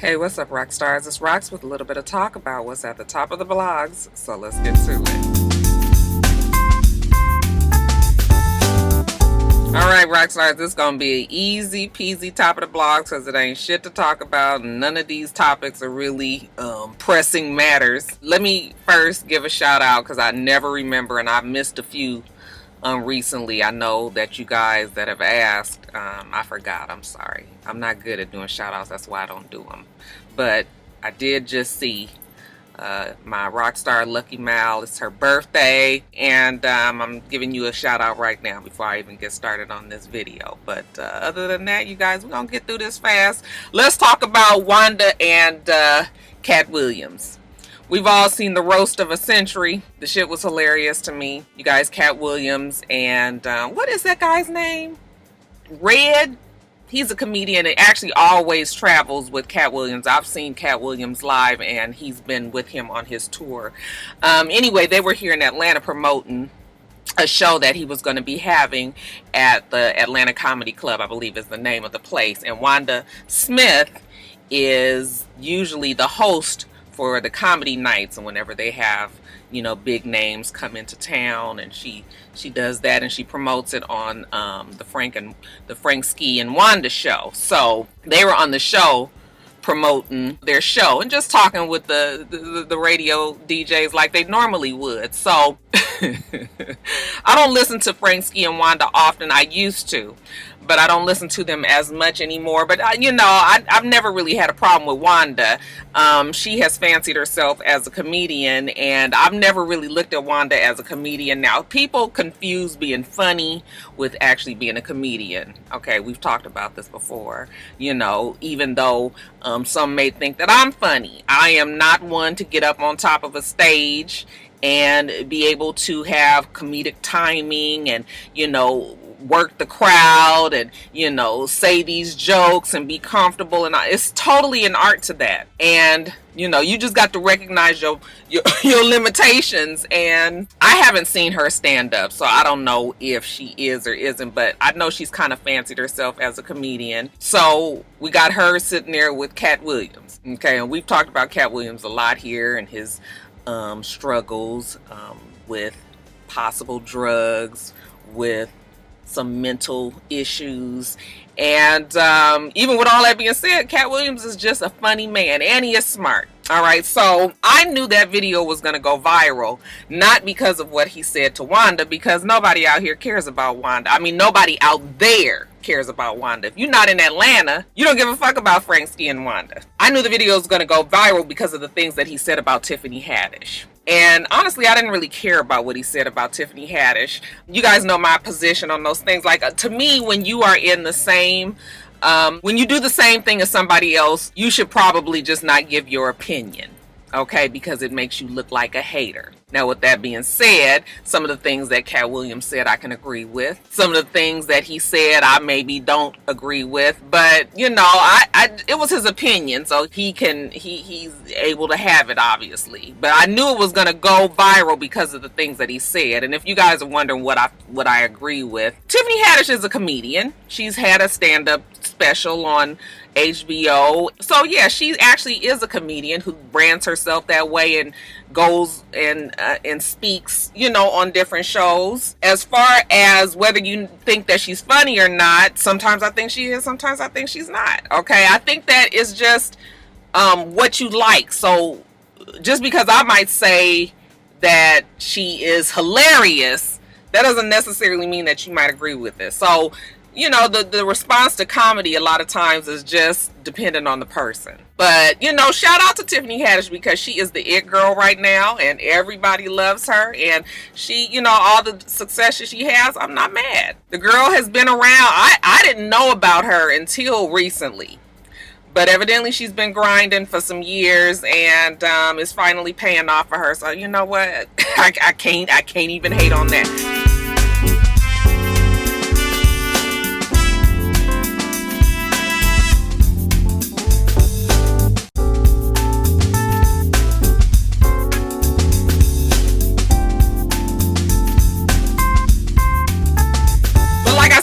Hey, what's up, rock stars? It's Rocks with a little bit of talk about what's at the top of the blogs. So let's get to it. All right, rock stars, this is going to be an easy peasy top of the blogs because it ain't shit to talk about. And none of these topics are really pressing matters. Let me first give a shout out because I never remember and I've missed a few recently. I know that you guys that have asked, I forgot. I'm sorry. I'm not good at doing shout outs. That's why I don't do them. But I did just see my rock star Lucky Mal. It's her birthday, and I'm giving you a shout out right now before I even get started on this video. But other than that, you guys, we're gonna get through this fast. Let's talk about Wanda and Cat Williams. We've all seen the roast of a century. The shit was hilarious to me. You guys, Cat Williams and what is that guy's name? Red. He's a comedian and actually always travels with Cat Williams. I've seen Cat Williams live and he's been with him on his tour. Anyway, they were here in Atlanta promoting a show that he was going to be having at the Atlanta Comedy Club, I believe is the name of the place. And Wanda Smith is usually the host for the comedy nights, and whenever they have, you know, big names come into town, and she does that, and she promotes it on the Frank Ski and Wanda show. So they were on the show promoting their show and just talking with the radio DJs like they normally would. So I don't listen to Frank Ski and Wanda often. I used to, but I don't listen to them as much anymore. But I've never really had a problem with Wanda. She has fancied herself as a comedian, and I've never really looked at Wanda as a comedian. Now, people confuse being funny with actually being a comedian. Okay, we've talked about this before. You know, even though some may think that I'm funny, I am not one to get up on top of a stage and be able to have comedic timing and, you know, work the crowd and, you know, say these jokes and be comfortable. And it's totally an art to that. And, you know, you just got to recognize your limitations. And I haven't seen her stand up, so I don't know if she is or isn't, but I know she's kind of fancied herself as a comedian. So we got her sitting there with Cat Williams. Okay, and we've talked about Cat Williams a lot here and his struggles with possible drugs, with some mental issues, and even with all that being said, Cat Williams is just a funny man and he is smart. All right, so I knew that video was going to go viral, not because of what he said to Wanda, because nobody out here cares about Wanda. I mean, nobody out there cares about Wanda. If you're not in Atlanta, you don't give a fuck about Frank Ski and Wanda. I knew the video was going to go viral because of the things that he said about Tiffany Haddish. And honestly, I didn't really care about what he said about Tiffany Haddish. You guys know my position on those things. Like, to me, when you are in the same when you do the same thing as somebody else, you should probably just not give your opinion, okay? Because it makes you look like a hater. Now, with that being said, some of the things that Cat Williams said I can agree with. Some of the things that he said I maybe don't agree with. But, you know, it was his opinion, so he's able to have it, obviously. But I knew it was going to go viral because of the things that he said. And if you guys are wondering what I agree with, Tiffany Haddish is a comedian. She's had a stand-up special on HBO. So yeah, she actually is a comedian who brands herself that way and goes and speaks, you know, on different shows. As far as whether you think that she's funny or not, sometimes I think she is, sometimes I think she's not. Okay, I think that is just what you like. So just because I might say that she is hilarious, that doesn't necessarily mean that you might agree with it. So, you know, the response to comedy a lot of times is just dependent on the person. But, you know, shout out to Tiffany Haddish because she is the it girl right now and everybody loves her. And she, you know, all the success that she has, I'm not mad. The girl has been around. I didn't know about her until recently. But evidently she's been grinding for some years and it's finally paying off for her. So, you know what? I can't even hate on that.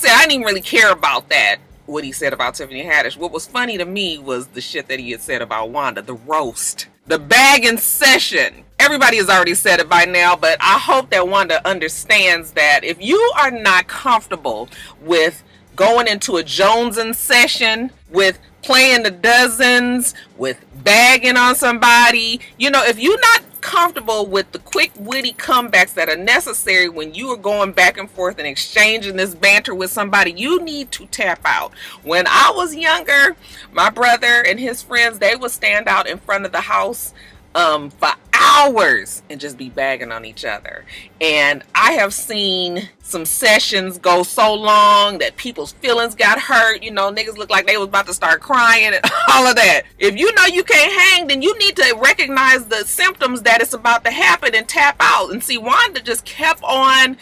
I didn't even really care about that what he said about Tiffany Haddish. What was funny to me was the shit that he had said about Wanda, the roast, the bagging session. Everybody has already said it by now, but I hope that Wanda understands that if you are not comfortable with going into a Jonesin session, with playing the dozens, with bagging on somebody, you know, if you're not comfortable with the quick witty comebacks that are necessary when you are going back and forth and exchanging this banter with somebody, you need to tap out. When I was younger, my brother and his friends, they would stand out in front of the house for hours and just be bagging on each other. And I have seen some sessions go so long that people's feelings got hurt. You know, niggas look like they was about to start crying and all of that. If you know you can't hang, then you need to recognize the symptoms that it's about to happen and tap out. And see, Wanda just kept on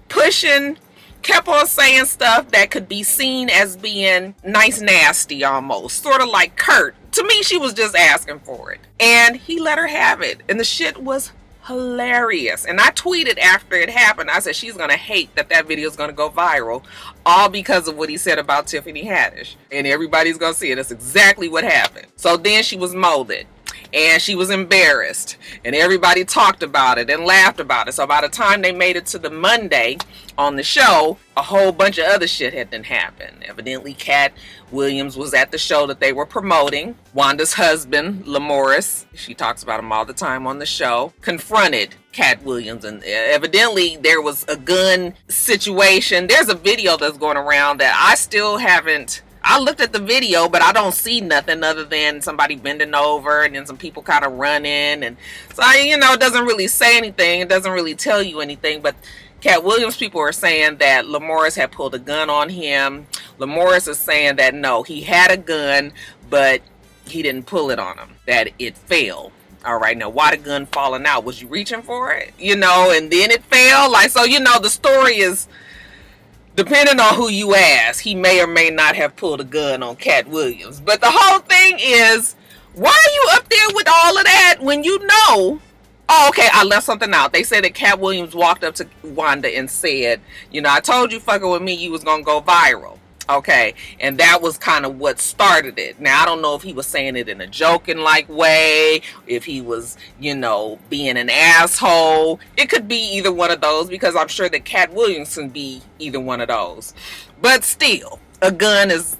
pushing, kept on saying stuff that could be seen as being nice nasty almost, sort of like Kurt. To me, she was just asking for it, and he let her have it, and the shit was hilarious. And I tweeted after it happened, I said she's gonna hate that video is gonna go viral, all because of what he said about Tiffany Haddish, and everybody's gonna see it. That's exactly what happened. So then she was molded, and she was embarrassed, and everybody talked about it and laughed about it. So by the time they made it to the Monday on the show, a whole bunch of other shit had then happened. Evidently, Cat Williams was at the show that they were promoting. Wanda's husband, Lamorris, she talks about him all the time on the show, confronted Cat Williams, and evidently there was a gun situation. There's a video that's going around that I still haven't. I looked at the video, but I don't see nothing other than somebody bending over and then some people kind of running. And so, you know, it doesn't really say anything. It doesn't really tell you anything. But Cat Williams people are saying that Lamorris had pulled a gun on him. Lamorris is saying that no, he had a gun, but he didn't pull it on him, that it fell. All right, now why the gun falling out? Was you reaching for it? You know, and then it fell? Like, so, you know, the story is, depending on who you ask, he may or may not have pulled a gun on Cat Williams. But the whole thing is, why are you up there with all of that when you know? Oh, okay, I left something out. They said that Cat Williams walked up to Wanda and said, you know, I told you fucking with me, you was going to go viral. Okay, and that was kind of what started it. Now, I don't know if he was saying it in a joking like way, if he was, you know, being an asshole. It could be either one of those, because I'm sure that Cat Williams can be either one of those. But still, a gun is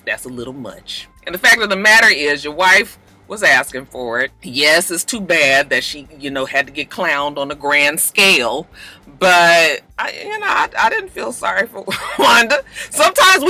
that's a little much. And the fact of the matter is, your wife was asking for it. Yes, it's too bad that she, you know, had to get clowned on a grand scale. But I didn't feel sorry for Wanda. Sometimes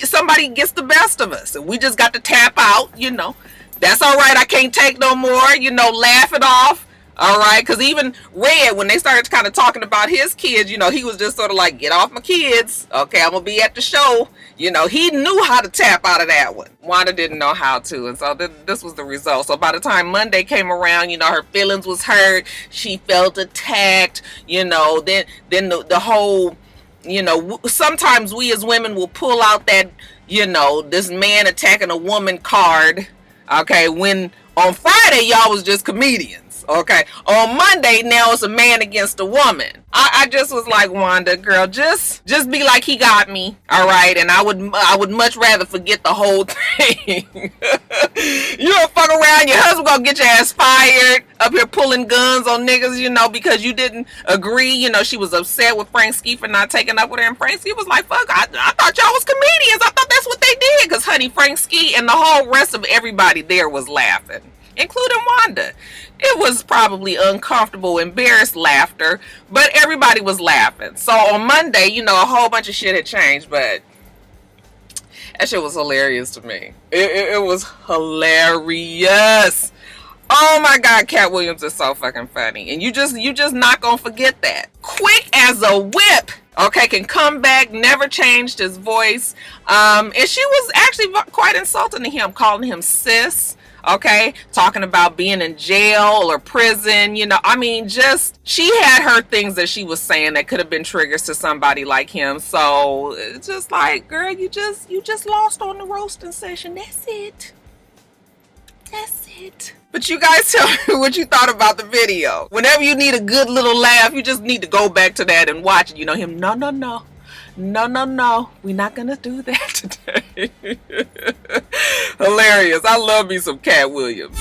somebody gets the best of us, and we just got to tap out. You know, that's all right. I can't take no more. You know, laugh it off. All right, because even Red, when they started kind of talking about his kids, you know, he was just sort of like, get off my kids. Okay, I'm gonna be at the show. You know, he knew how to tap out of that one. Wanda didn't know how to, and so this was the result. So by the time Monday came around, you know, her feelings was hurt. She felt attacked. You know, then the whole, you know, sometimes we as women will pull out that, you know, this man attacking a woman card. Okay, when on Friday y'all was just comedians. Okay, on Monday now it's a man against a woman. I just was like, Wanda, girl, just be like, he got me. All right, and I would much rather forget the whole thing. You don't fuck around, your husband gonna get your ass fired up here pulling guns on niggas, you know, because you didn't agree. You know, she was upset with Frank Ski for not taking up with her, and Frank Ski was like, fuck, I thought y'all was comedians. I thought that's what they did. Because honey, Frank Ski and the whole rest of everybody there was laughing, including Wanda. It was probably uncomfortable, embarrassed laughter, but everybody was laughing. So on Monday, you know, a whole bunch of shit had changed, but that shit was hilarious to me. It was hilarious. Oh my God, Cat Williams is so fucking funny. And you just not gonna forget that. Quick as a whip. Okay, can come back, never changed his voice. And she was actually quite insulting to him, calling him sis. Okay, talking about being in jail or prison, you know, I mean, just, she had her things that she was saying that could have been triggers to somebody like him. So it's just like, girl, you just lost on the roasting session. That's it. But you guys tell me what you thought about the video. Whenever you need a good little laugh, you just need to go back to that and watch it. You know, him, no, No. We're not going to do that today. Hilarious. I love me some Cat Williams.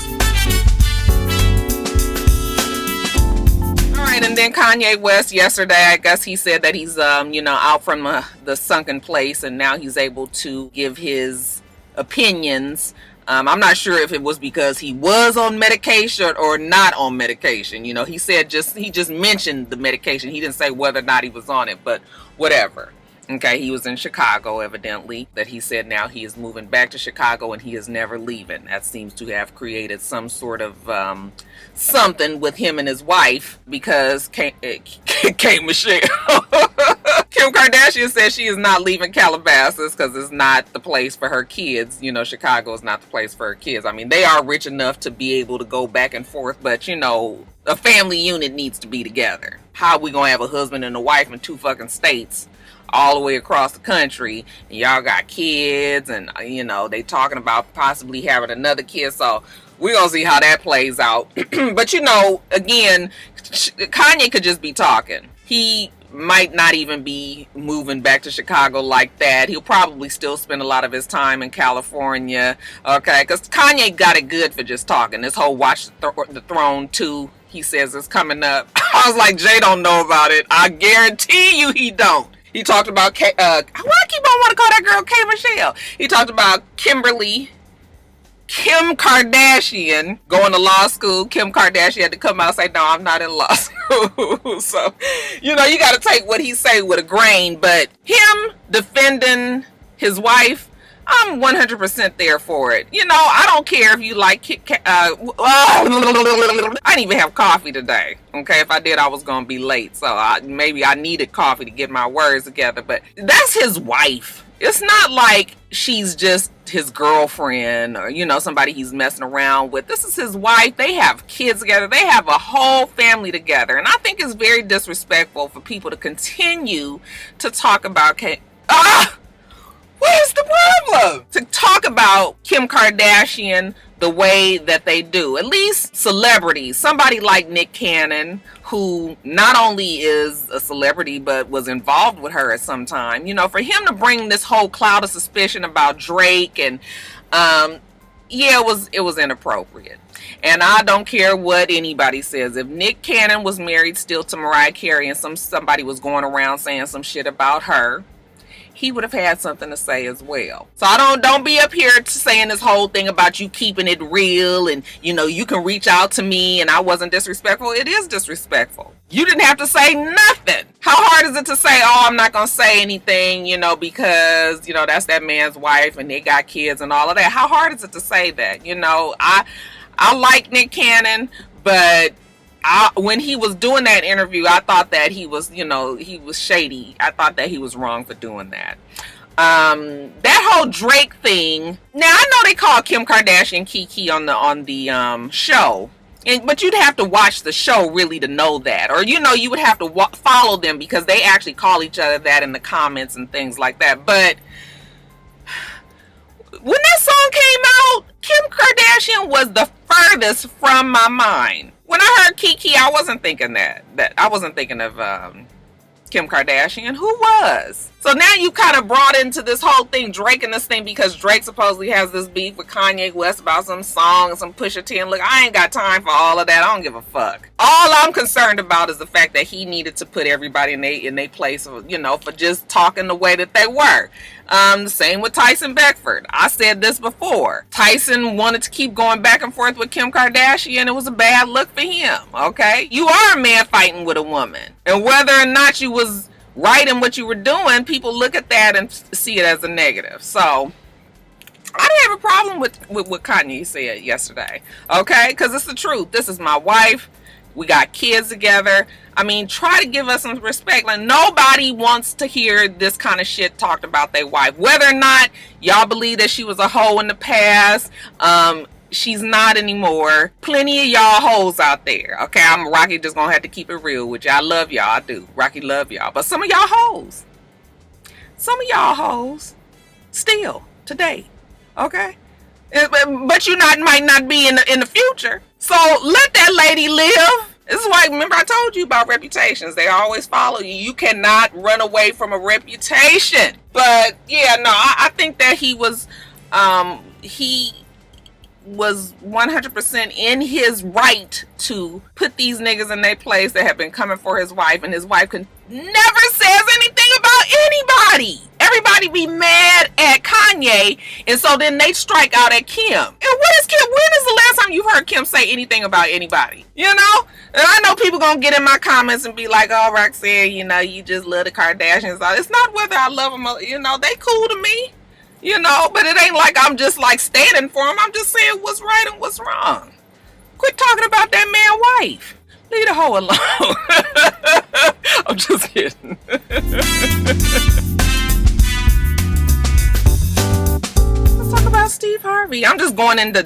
All right, and then Kanye West yesterday, I guess he said that he's, out from the sunken place, and now he's able to give his opinions. I'm not sure if it was because he was on medication or not on medication. He said he just mentioned the medication. He didn't say whether or not he was on it, but whatever. Okay, he was in Chicago, evidently, that he said now he is moving back to Chicago and he is never leaving. That seems to have created some sort of something with him and his wife, because K. Michelle. Kim Kardashian says she is not leaving Calabasas because it's not the place for her kids. Chicago is not the place for her kids. I mean, they are rich enough to be able to go back and forth, but a family unit needs to be together. How are we going to have a husband and a wife in 2 fucking states all the way across the country, and y'all got kids, and they talking about possibly having another kid? So we're gonna see how that plays out. But again, Kanye could just be talking. He might not even be moving back to Chicago like that. He'll probably still spend a lot of his time in California, okay? Because Kanye got it good for just talking. This whole Watch the Throne 2, he says, is coming up. I was like, Jay don't know about it. I guarantee you he don't. He talked about, why I keep on wanting to call that girl K. Michelle. He talked about Kim Kardashian going to law school. Kim Kardashian had to come out and say, no, I'm not in law school. So, you got to take what he say with a grain. But him defending his wife, I'm 100% there for it. I don't care if you like I didn't even have coffee today. Okay, if I did, I was going to be late. So maybe I needed coffee to get my words together. But that's his wife. It's not like she's just his girlfriend or, somebody he's messing around with. This is his wife. They have kids together. They have a whole family together. And I think it's very disrespectful for people to continue to talk about where's the problem? To talk about Kim Kardashian the way that they do. At least celebrities. Somebody like Nick Cannon, who not only is a celebrity but was involved with her at some time. For him to bring this whole cloud of suspicion about Drake and it was inappropriate. And I don't care what anybody says. If Nick Cannon was married still to Mariah Carey and somebody was going around saying some shit about her, he would have had something to say as well. So don't be up here saying this whole thing about you keeping it real and you can reach out to me and I wasn't disrespectful. It is disrespectful. You didn't have to say nothing. How hard is it to say, I'm not gonna say anything, because that's that man's wife and they got kids and all of that? How hard is it to say that? I like Nick Cannon, but when he was doing that interview, I thought that he was shady. I thought that he was wrong for doing that. That whole Drake thing. Now I know they call Kim Kardashian Kiki on the show, but you'd have to watch the show really to know that, or you would have to follow them because they actually call each other that in the comments and things like that. But when that song came out, Kim Kardashian was the furthest from my mind. When I heard Kiki, I wasn't thinking that I wasn't thinking of Kim Kardashian. Who was? So now you kind of brought into this whole thing, Drake and this thing, because Drake supposedly has this beef with Kanye West about some song and some Pusha T. And look, I ain't got time for all of that. I don't give a fuck. All I'm concerned about is the fact that he needed to put everybody in their place, for just talking the way that they were. The same with Tyson Beckford. I said this before. Tyson wanted to keep going back and forth with Kim Kardashian. It was a bad look for him. Okay, you are a man fighting with a woman, and whether or not you was right in what you were doing, people look at that and see it as a negative. So I didn't have a problem with what Kanye said yesterday. Okay, because it's the truth. This is my wife. We got kids together. I mean, try to give us some respect. Like, nobody wants to hear this kind of shit talked about their wife. Whether or not y'all believe that she was a hoe in the past, she's not anymore. Plenty of y'all hoes out there. Okay, I'm Rocky, just gonna have to keep it real with y'all. I love y'all. I do. Rocky love y'all. But some of y'all hoes. Some of y'all hoes. Still. Today. Okay? But you might not be in the future. So let that lady live. This is why, remember I told you about reputations. They always follow you. You cannot run away from a reputation. But yeah, no, I think that he was 100% in his right to put these niggas in their place that have been coming for his wife, and his wife never says anything about anybody. Everybody be mad at Kanye, and so then they strike out at Kim. And what is Kim? When is the last time you've heard Kim say anything about anybody? You know? And I know people gonna get in my comments and be like, oh, Roxanne, you know, you just love the Kardashians. It's not whether I love them, you know, they cool to me. You know, but it ain't like I'm just like standing for him. I'm just saying what's right and what's wrong. Quit talking about that man's wife. Leave the hoe alone. I'm just kidding. Let's talk about Steve Harvey. I'm just going in the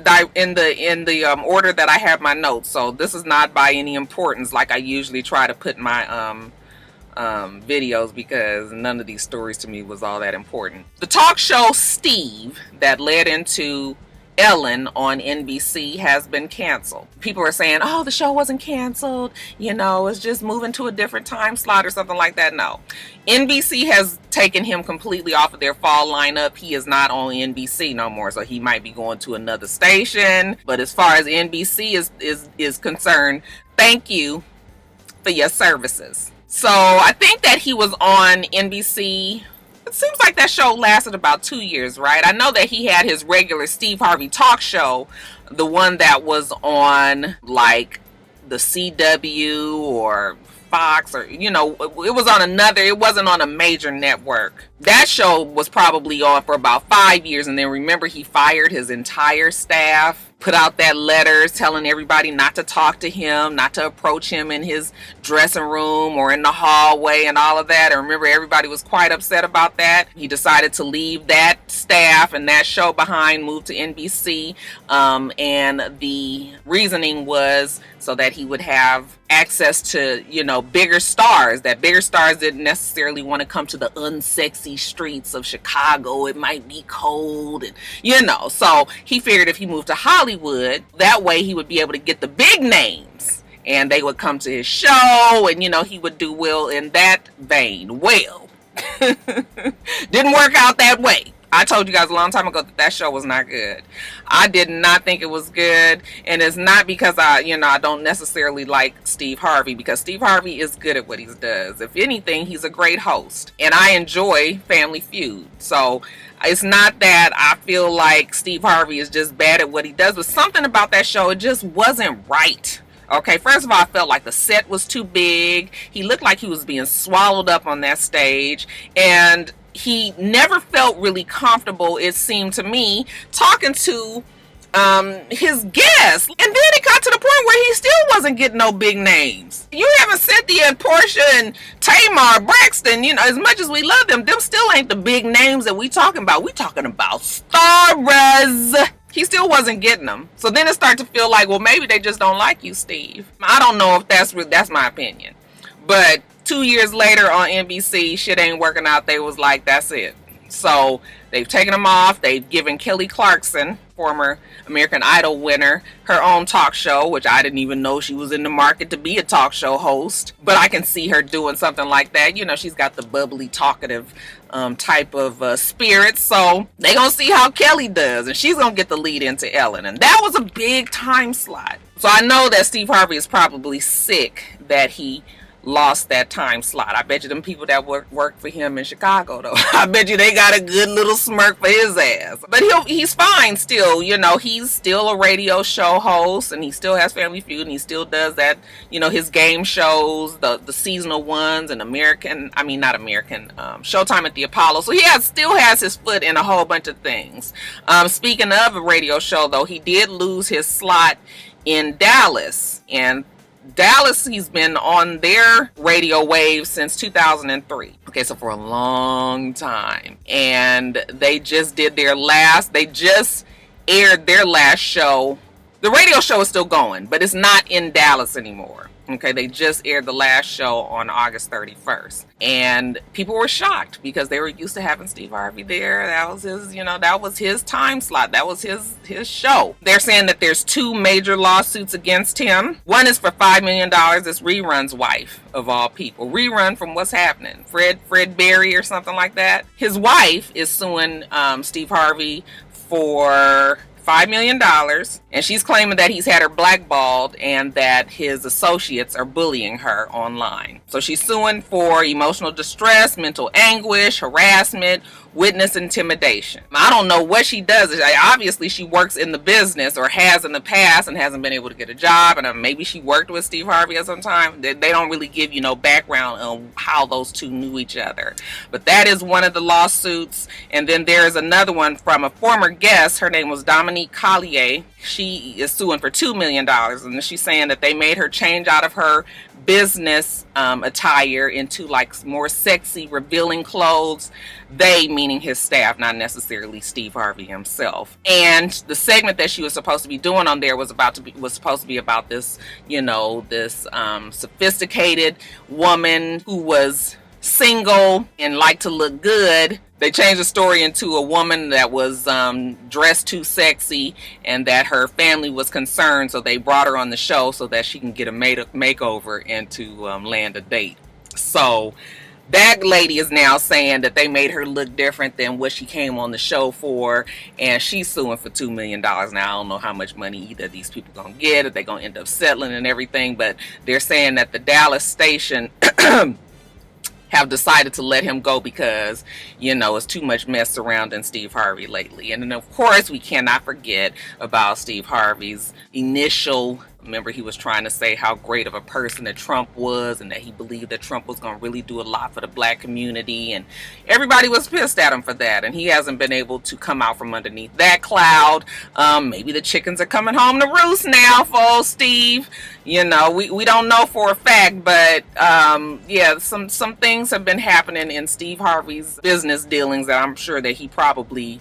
order that I have my notes. So this is not by any importance like I usually try to put my videos, because none of these stories to me was all that important. The talk show Steve that led into Ellen on NBC has been canceled. People are saying, oh, the show wasn't canceled, you know, it's just moving to a different time slot or something like that. No, NBC has taken him completely off of their fall lineup. He is not on NBC no more, so he might be going to another station. But as far as NBC is concerned, thank you for your services. So I think that he was on NBC. It seems like that show lasted about 2 years, right? I know that he had his regular Steve Harvey talk show, the one that was on like the CW or Fox, or, you know, it was on another, it wasn't on a major network. That show was probably on for about 5 years, and then remember he fired his entire staff, put out that letter telling everybody not to talk to him, not to approach him in his dressing room or in the hallway and all of that. And remember, everybody was quite upset about that. He decided to leave that staff and that show behind, moved to NBC, and the reasoning was so that he would have access to, you know, bigger stars, that bigger stars didn't necessarily want to come to the unsexy streets of Chicago. It might be cold, and, you know, so he figured if he moved to Hollywood, that way he would be able to get the big names and they would come to his show, and, you know, he would do well in that vein. Well, didn't work out that way. I told you guys a long time ago that that show was not good. I did not think it was good, and it's not because I don't necessarily like Steve Harvey, because Steve Harvey is good at what he does. If anything, he's a great host, and I enjoy Family Feud. So it's not that I feel like Steve Harvey is just bad at what he does, but something about that show, it just wasn't right. Okay, first of all, I felt like the set was too big. He looked like he was being swallowed up on that stage, and he never felt really comfortable, it seemed to me, talking to his guests. And then it got to the point where he still wasn't getting no big names. You haven't Cynthia and Portia and Tamar Braxton, you know, as much as we love them still ain't the big names that we talking about. We talking about stars. He still wasn't getting them. So then it started to feel like, well, maybe they just don't like you, Steve. I don't know if that's my opinion. But 2 years later on NBC, shit ain't working out. They was like, that's it. So they've taken him off. They've given Kelly Clarkson, former American Idol winner, her own talk show, which I didn't even know she was in the market to be a talk show host. But I can see her doing something like that. You know, she's got the bubbly, talkative type of spirit. So they gonna see how Kelly does, and she's gonna get the lead into Ellen. And that was a big time slot. So I know that Steve Harvey is probably sick that he lost that time slot. I bet you them people that work for him in Chicago, though, I bet you they got a good little smirk for his ass. But he's fine still, you know, he's still a radio show host, and he still has Family Feud, and he still does that, you know, his game shows, the seasonal ones, and Showtime at the Apollo. So he still has his foot in a whole bunch of things. Speaking of a radio show, though, he did lose his slot in Dallas, and Dallas, he's been on their radio wave since 2003. Okay, so for a long time. And they just aired their last show The radio show is still going, but it's not in Dallas anymore. Okay, they just aired the last show on August 31st. And people were shocked because they were used to having Steve Harvey there. That was his, that was his time slot. That was his show. They're saying that there's 2 major lawsuits against him. One is for $5 million. It's Rerun's wife, of all people. Rerun from What's Happening. Fred Berry or something like that. His wife is suing Steve Harvey for $5 million, and she's claiming that he's had her blackballed and that his associates are bullying her online. So she's suing for emotional distress, mental anguish, harassment, witness intimidation. I don't know what she does. Obviously, she works in the business or has in the past and hasn't been able to get a job, and maybe she worked with Steve Harvey at some time. They don't really give you no background on how those two knew each other. But that is one of the lawsuits. And then there is another one from a former guest. Her name was Dominique Collier. She is suing for $2 million, and she's saying that they made her change out of her business attire into like more sexy, revealing clothes. They meaning his staff, not necessarily Steve Harvey himself. And the segment that she was supposed to be doing on there was supposed to be about this, this sophisticated woman who was single and liked to look good. They changed the story into a woman that was dressed too sexy and that her family was concerned, so they brought her on the show so that she can get a makeover and to land a date. So that lady is now saying that they made her look different than what she came on the show for, and she's suing for $2 million. Now, I don't know how much money either of these people gonna get, if they're gonna end up settling and everything, but they're saying that the Dallas station have decided to let him go because, it's too much mess surrounding Steve Harvey lately. And then, of course, we cannot forget about Steve Harvey's initial, remember, he was trying to say how great of a person that Trump was and that he believed that Trump was going to really do a lot for the black community. And everybody was pissed at him for that. And he hasn't been able to come out from underneath that cloud. Maybe the chickens are coming home to roost now for old Steve. We don't know for a fact, but some things have been happening in Steve Harvey's business dealings that I'm sure that he probably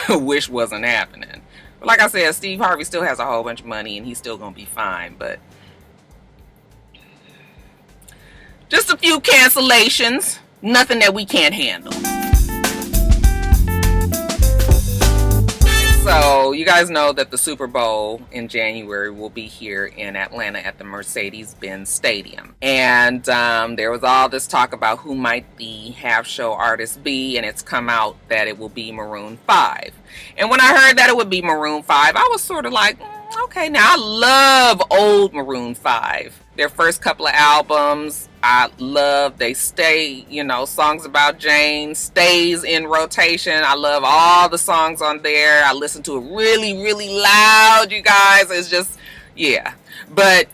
wish wasn't happening. But like I said, Steve Harvey still has a whole bunch of money and he's still gonna be fine, but just a few cancellations, nothing that we can't handle. So you guys know that the Super Bowl in January will be here in Atlanta at the Mercedes-Benz Stadium. And there was all this talk about who might the half-show artist be, and it's come out that it will be Maroon 5. And when I heard that it would be Maroon 5, I was sort of like, okay, now I love old Maroon 5. Their first couple of albums, I love. They stay, Songs About Jane stays in rotation. I love all the songs on there. I listen to it really, really loud, you guys. It's just, yeah. But,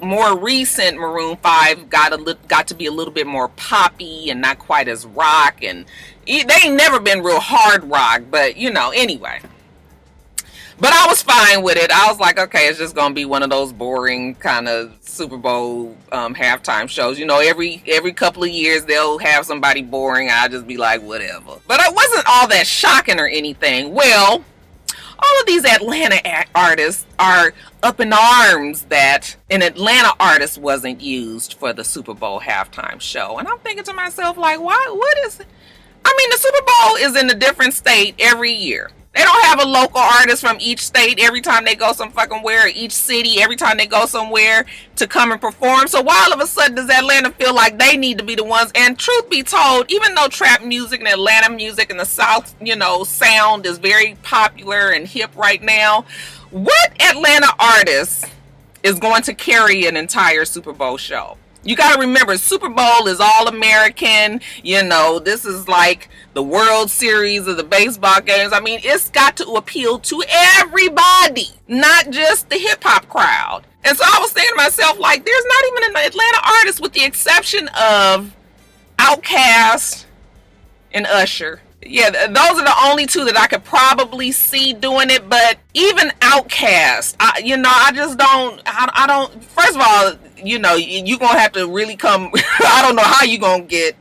more recent Maroon 5 got to be a little bit more poppy and not quite as rock. And they ain't never been real hard rock, but, anyway. But I was fine with it. I was like, okay, it's just going to be one of those boring kind of Super Bowl halftime shows. Every couple of years they'll have somebody boring. I'll just be like, whatever. But it wasn't all that shocking or anything. Well, all of these Atlanta artists are up in arms that an Atlanta artist wasn't used for the Super Bowl halftime show. And I'm thinking to myself, like, why? What is it? I mean, the Super Bowl is in a different state every year. They don't have a local artist from each state every time they go some fucking where, each city every time they go somewhere to come and perform. So why all of a sudden does Atlanta feel like they need to be the ones? And truth be told, even though trap music and Atlanta music and the South, sound is very popular and hip right now, what Atlanta artist is going to carry an entire Super Bowl show? You got to remember, Super Bowl is all American. This is like the World Series of the baseball games. I mean, it's got to appeal to everybody, not just the hip hop crowd. And so I was thinking to myself, like, there's not even an Atlanta artist with the exception of Outkast and Usher. Yeah, those are the only two that I could probably see doing it. But even Outkast, I just don't. I don't. First of all, you're gonna have to really come. I don't know how you're gonna get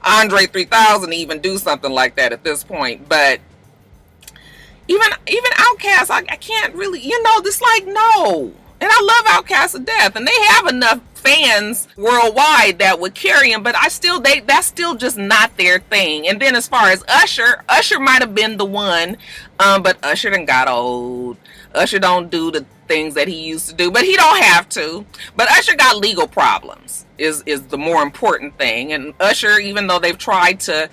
Andre 3000 to even do something like that at this point. But Even Outkast, I can't really, this like, no. And I love Outkast to death, and they have enough fans worldwide that would carry him, but that's still just not their thing. And then as far as Usher might have been the one, but Usher done got old. Usher don't do the things that he used to do, but he don't have to. But Usher got legal problems is the more important thing. And Usher, even though they've tried to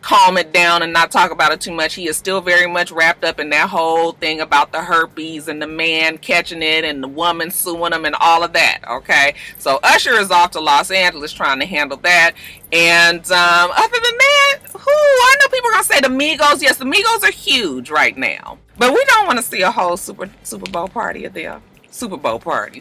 calm it down and not talk about it too much, he is still very much wrapped up in that whole thing about the herpes and the man catching it and the woman suing him and all of that. Okay, so Usher is off to Los Angeles trying to handle that. And other than that, I know people are gonna say the Migos. Yes, the Migos are huge right now, but we don't want to see a whole Super Bowl party of them. Super Bowl halftime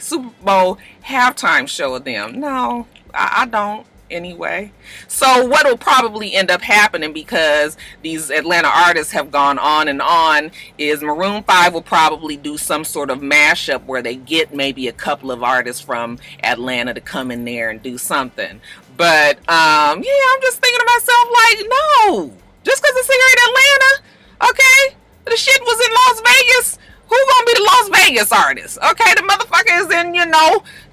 show of them. No, I don't. Anyway, so what will probably end up happening, because these Atlanta artists have gone on and on, is Maroon 5 will probably do some sort of mashup where they get maybe a couple of artists from Atlanta to come in there and do something. But I'm just thinking to myself, like, no, just because it's here in Atlanta, okay, the shit was in Las Vegas, who gonna be the Las Vegas artist? Okay, the motherfucker is in,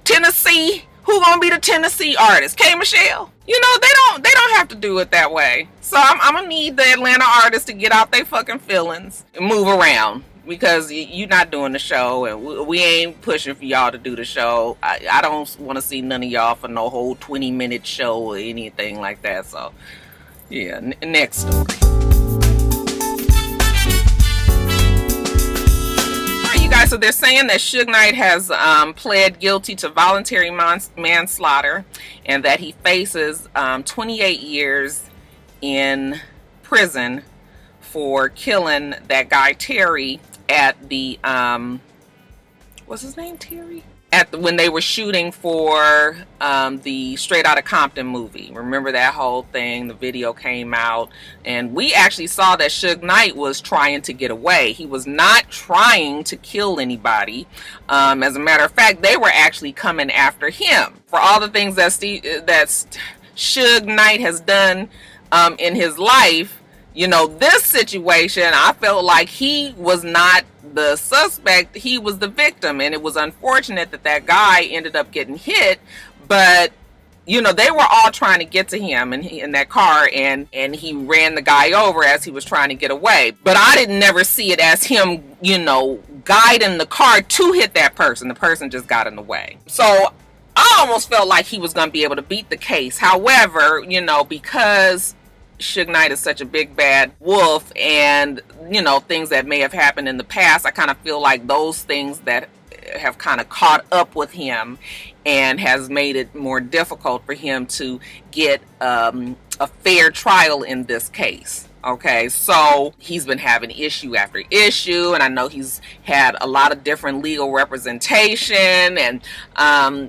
Tennessee. Who gonna be the Tennessee artist? K. Michelle? They don't have to do it that way. So I'm gonna need the Atlanta artists to get out their fucking feelings and move around, because you're not doing the show, and we ain't pushing for y'all to do the show. I don't want to see none of y'all for no whole 20-minute show or anything like that. So yeah, next story. Guys, so they're saying that Suge Knight has pled guilty to voluntary manslaughter, and that he faces 28 years in prison for killing that guy Terry at the what's his name, Terry? When they were shooting for the Straight Outta Compton movie. Remember that whole thing? The video came out, and we actually saw that Suge Knight was trying to get away. He was not trying to kill anybody. As a matter of fact, they were actually coming after him for all the things that Suge Knight has done in his life. This situation, I felt like he was not the suspect, he was the victim, and it was unfortunate that guy ended up getting hit. But they were all trying to get to him in that car, and he ran the guy over as he was trying to get away. But I didn't never see it as him guiding the car to hit that person. The person just got in the way. So I almost felt like he was going to be able to beat the case. However, because Suge Knight is such a big bad wolf, and things that may have happened in the past, I kind of feel like those things that have kind of caught up with him and has made it more difficult for him to get a fair trial in this case. Okay, so he's been having issue after issue, and I know he's had a lot of different legal representation, and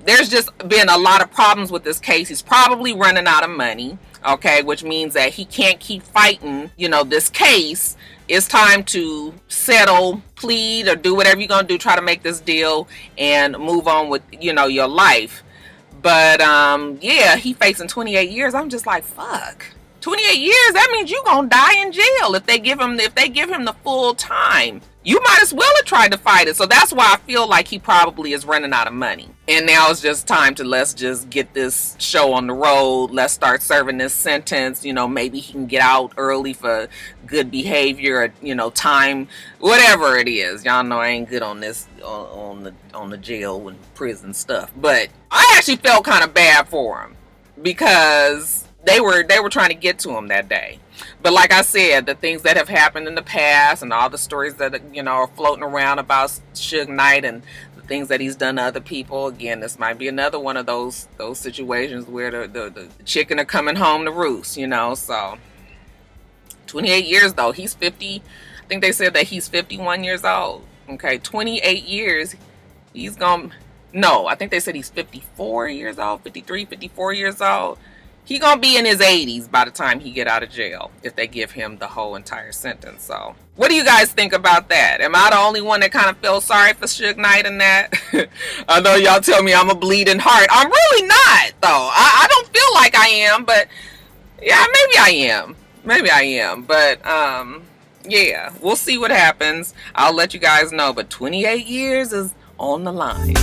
there's just been a lot of problems with this case. He's probably running out of money, okay, which means that he can't keep fighting, this case. It's time to settle, plead, or do whatever you're gonna do, try to make this deal and move on with, your life. But he facing 28 years. I'm just like, fuck. 28 years, that means you're gonna die in jail if they give him the full time. You might as well have tried to fight it. So that's why I feel like he probably is running out of money. And now it's just time to, let's just get this show on the road. Let's start serving this sentence. Maybe he can get out early for good behavior, or, time, whatever it is. Y'all know I ain't good on this, on the jail and prison stuff. But I actually felt kind of bad for him, because they were trying to get to him that day. But like I said, the things that have happened in the past and all the stories that are floating around about Suge Knight and the things that he's done to other people, again, this might be another one of those situations where the chicken are coming home to roost, So 28 years though, he's 50. I think they said that he's 51 years old. Okay, 28 years. I think they said he's 54 years old, 53, 54 years old. He gonna be in his 80s by the time he get out of jail, if they give him the whole entire sentence. So what do you guys think about that? Am I the only one that kind of feels sorry for Suge Knight in that? I know y'all tell me I'm a bleeding heart. I'm really not, though. I don't feel like I am, but yeah, maybe I am. But Yeah, we'll see what happens. I'll let you guys know, but 28 years is on the line.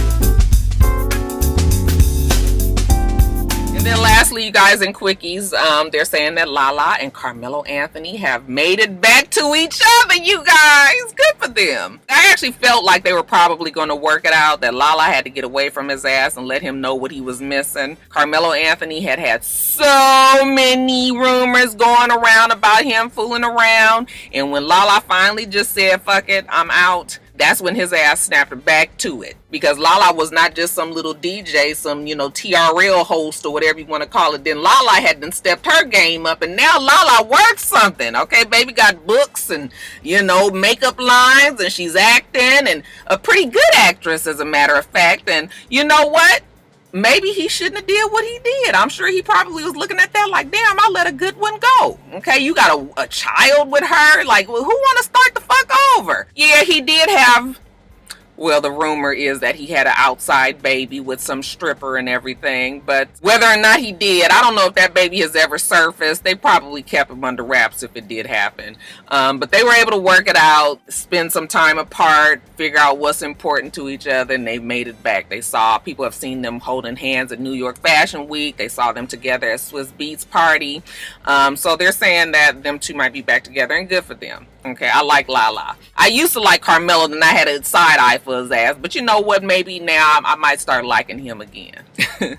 And then lastly, you guys, in quickies, they're saying that Lala and Carmelo Anthony have made it back to each other, you guys. Good for them. I actually felt like they were probably going to work it out, that Lala had to get away from his ass and let him know what he was missing. Carmelo Anthony had so many rumors going around about him fooling around. And when Lala finally just said, fuck it, I'm out, that's when his ass snapped back to it. Because Lala was not just some little DJ, some, TRL host or whatever you want to call it. Then Lala had then stepped her game up, and now Lala works something. Okay, baby got books and, makeup lines, and she's acting, and a pretty good actress, as a matter of fact. And you know what? Maybe he shouldn't have did what he did. I'm sure he probably was looking at that like, damn, I let a good one go. Okay, you got a child with her. Like, well, who want to start the fuck over? Yeah, he did have... Well, the rumor is that he had an outside baby with some stripper and everything. But whether or not he did, I don't know if that baby has ever surfaced. They probably kept him under wraps if it did happen. But they were able to work it out, spend some time apart, figure out what's important to each other, and they've made it back. People have seen them holding hands at New York Fashion Week. They saw them together at Swiss Beats Party. So they're saying that them two might be back together, and good for them. Okay, I like Lala. I used to like Carmelo, and I had a side eye for his ass. But you know what? Maybe now I might start liking him again.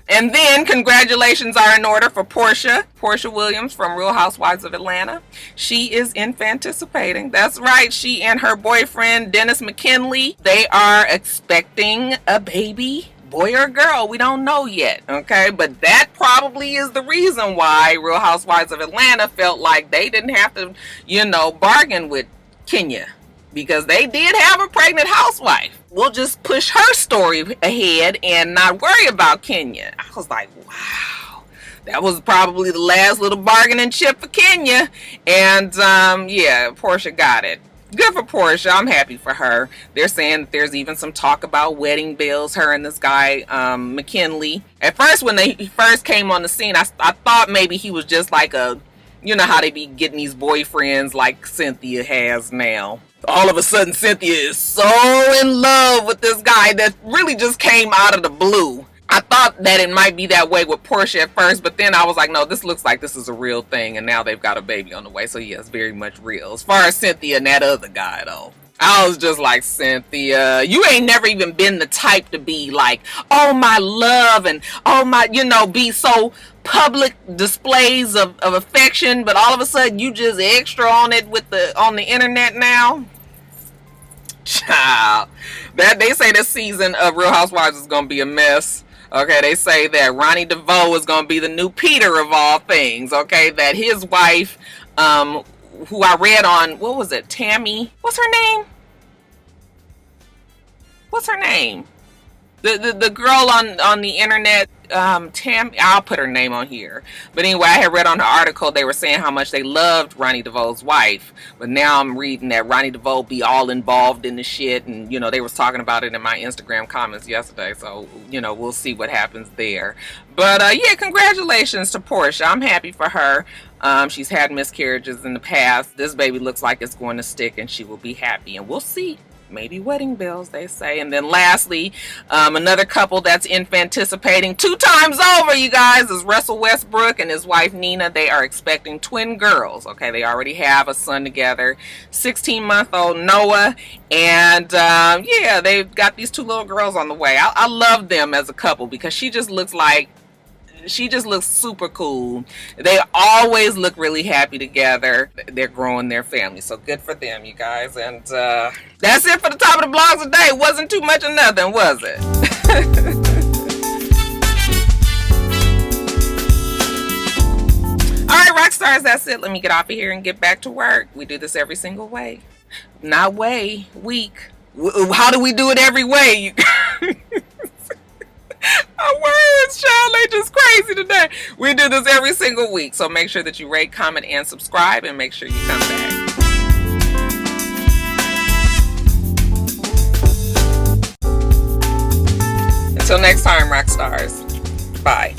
And then congratulations are in order for Portia Williams from Real Housewives of Atlanta. She is infanticipating. That's right. She and her boyfriend, Dennis McKinley, they are expecting a baby. Boy or girl, we don't know yet, okay? But that probably is the reason why Real Housewives of Atlanta felt like they didn't have to, bargain with Kenya, because they did have a pregnant housewife. We'll just push her story ahead and not worry about Kenya. I was like, wow. That was probably the last little bargaining chip for Kenya. And, Portia got it. Good for Portia. I'm happy for her. They're saying that there's even some talk about wedding bills, her and this guy, McKinley. At first, when he first came on the scene, I thought maybe he was just like how they be getting these boyfriends like Cynthia has now. All of a sudden, Cynthia is so in love with this guy that really just came out of the blue. I thought that it might be that way with Portia at first, but then I was like, no, this looks like this is a real thing, and now they've got a baby on the way. So yes, very much real. As far as Cynthia and that other guy, though, I was just like, Cynthia, you ain't never even been the type to be like, oh, my love, and oh, my, be so public displays of affection, but all of a sudden you just extra on it on the internet now. Child, that they say this season of Real Housewives is gonna be a mess. Okay, they say that Ronnie DeVoe is going to be the new Peter of all things. Okay, that his wife, who I read on, what was it, Tammy? What's her name? The girl on the internet, Tam, I'll put her name on here. But anyway, I had read on her article, they were saying how much they loved Ronnie DeVoe's wife. But now I'm reading that Ronnie DeVoe be all involved in the shit. And, they was talking about it in my Instagram comments yesterday. So, we'll see what happens there. But, congratulations to Portia. I'm happy for her. She's had miscarriages in the past. This baby looks like it's going to stick, and she will be happy. And we'll see. Maybe wedding bells, they say. And then lastly, another couple that's infanticipating 2 times over, you guys, is Russell Westbrook and his wife Nina. They are expecting twin girls. Okay, they already have a son together, 16-month-old Noah. And they've got these 2 little girls on the way. I love them as a couple because she just looks super cool. They always look really happy together. They're growing their family. So good for them, you guys. And that's it for the top of the blogs today. It wasn't too much of nothing, was it? All right, rock stars, that's it. Let me get off of here and get back to work. We do this every single week. Week. How do we do it every way? My words, child, they just crazy today. We do this every single week. So make sure that you rate, comment, and subscribe, and make sure you come back. Until next time, rock stars. Bye.